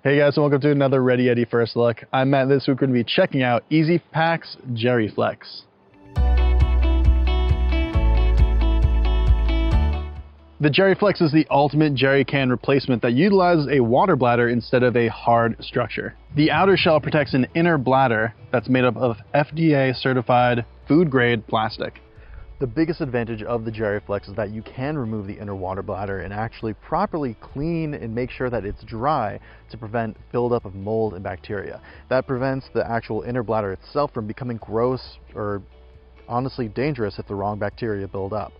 Hey guys, and welcome to another Ready Yeti First Look. I'm Matt. This week we're going to be checking out EZPack's JerryFlex. The JerryFlex is the ultimate jerry can replacement that utilizes a water bladder instead of a hard structure. The outer shell protects an inner bladder that's made up of FDA certified food grade plastic. The biggest advantage of the JerryFlex is that you can remove the inner water bladder and actually properly clean and make sure that it's dry to prevent buildup of mold and bacteria. That prevents the actual inner bladder itself from becoming gross or honestly dangerous if the wrong bacteria build up.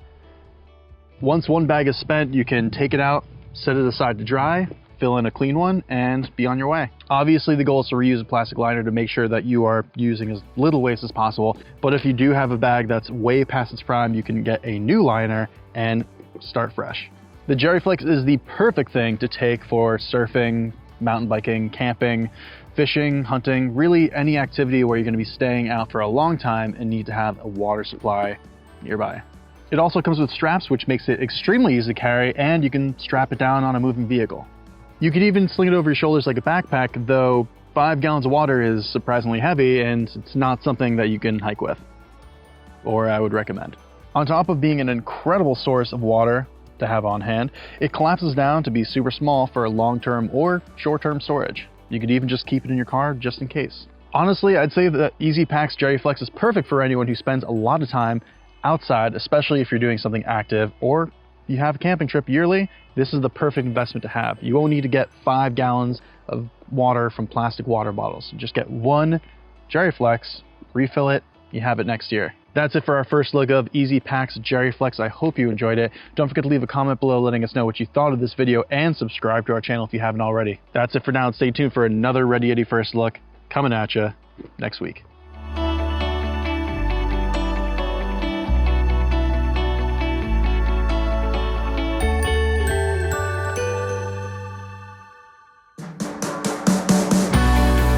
Once one bag is spent, you can take it out, set it aside to dry, fill in a clean one, and be on your way. Obviously, the goal is to reuse a plastic liner to make sure that you are using as little waste as possible. But if you do have a bag that's way past its prime, you can get a new liner and start fresh. The JerryFlex is the perfect thing to take for surfing, mountain biking, camping, fishing, hunting, really any activity where you're going to be staying out for a long time and need to have a water supply nearby. It also comes with straps, which makes it extremely easy to carry, and you can strap it down on a moving vehicle. You could even sling it over your shoulders like a backpack, though 5 gallons of water is surprisingly heavy and it's not something that you can hike with, or I would recommend. On top of being an incredible source of water to have on hand, it collapses down to be super small for long-term or short-term storage. You could even just keep it in your car just in case. Honestly, I'd say that EZPack's JerryFlex is perfect for anyone who spends a lot of time outside, especially if you're doing something active or you have a camping trip yearly. This is the perfect investment to have. You won't need to get 5 gallons of water from plastic water bottles. Just get one JerryFlex, refill it, you have it next year. That's it for our first look of EZPack's JerryFlex. I hope you enjoyed it. Don't forget to leave a comment below letting us know what you thought of this video and subscribe to our channel if you haven't already. That's it for now, and stay tuned for another Ready Yeti First Look coming at you next week.